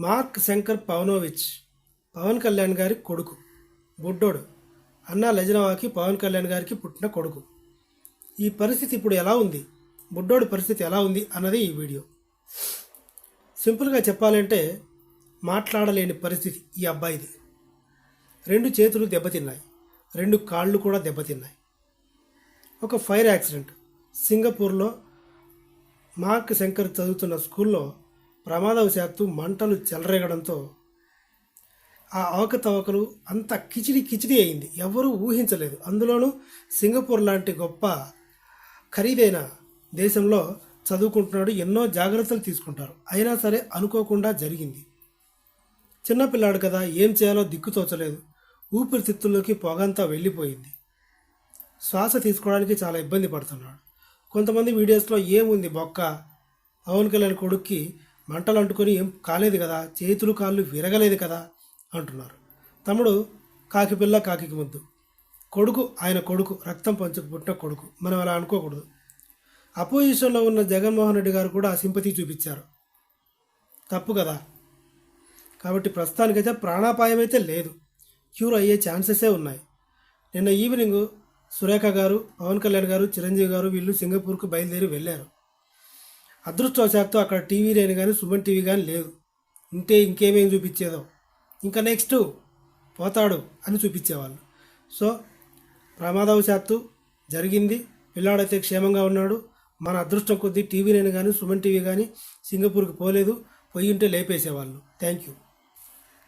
Mark Shankar Pavanovich Pawan Kalyan గారి కొడుకు, బుడ్డోడు. అన్నా లెజనవాకి పవన్ కళ్యాణ్ గారికి పుట్టిన కొడుకు. ఈ పరిస్థితి ఇప్పుడు ఎలా ఉంది, బుడ్డోడి పరిస్థితి ఎలా ఉంది అన్నది ఈ వీడియో. సింపుల్గా చెప్పాలంటే మాట్లాడలేని పరిస్థితి ఈ అబ్బాయిది. 2 చేతులు దెబ్బతిన్నాయి, 2 కాళ్ళు కూడా దెబ్బతిన్నాయి. ఒక ఫైర్ యాక్సిడెంట్ సింగపూర్లో మార్క్ శంకర్ చదువుతున్న స్కూల్లో ప్రమాదవశాత్తు మంటలు చెలరేగడంతో ఆ అవకతవకలు అంత కిచిడి అయింది. ఎవరూ ఊహించలేదు. అందులోనూ సింగపూర్ లాంటి గొప్ప ఖరీదైన దేశంలో చదువుకుంటున్నాడు, ఎన్నో జాగ్రత్తలు తీసుకుంటారు. అయినా సరే అనుకోకుండా జరిగింది. చిన్నపిల్లాడు కదా, ఏం చేయాలో దిక్కుతోచలేదు. ఊపిరితిత్తుల్లోకి పొగంతా వెళ్ళిపోయింది. శ్వాస తీసుకోవడానికి చాలా ఇబ్బంది పడుతున్నాడు. కొంతమంది వీడియోస్లో ఏముంది బొక్క, పవన్ కళ్యాణ్ కొడుక్కి మంటలు అంటుకొని ఏం కాలేదు కదా, చేతులు కాళ్ళు విరగలేదు కదా అంటున్నారు. తమ్ముడు కాకి పిల్ల కాకి ముద్దు, కొడుకు ఆయన కొడుకు, రక్తం పంచుకు పుట్టిన కొడుకు. మనం అలా అనుకోకూడదు. అపోజిషన్లో ఉన్న జగన్మోహన్ రెడ్డి గారు కూడా సింపతి చూపించారు, తప్పు కదా. కాబట్టి ప్రస్తుతానికైతే ప్రాణాపాయం అయితే లేదు, క్యూర్ అయ్యే ఛాన్సెసే ఉన్నాయి. నిన్న ఈవినింగ్ సురేఖ గారు, పవన్ కళ్యాణ్ గారు, చిరంజీవి గారు వీళ్ళు సింగపూర్కు బయలుదేరి వెళ్ళారు. అదృష్టవశాత్తు అక్కడ టీవీ రేణి కానీ సుమన్ టీవీ కానీ లేదు. ఉంటే ఇంకేమేం చూపించేదో, ఇంకా నెక్స్ట్ పోతాడు అని చూపించేవాళ్ళు. సో ప్రమాదవశాత్తు జరిగింది. పిల్లాడైతే క్షేమంగా ఉన్నాడు. మన అదృష్టం కొద్దీ టీవీ రేణి కానీ సుమన్ టీవీ కానీ సింగపూర్కి పోలేదు. పోయి ఉంటే లేపేసేవాళ్ళు. Thank you.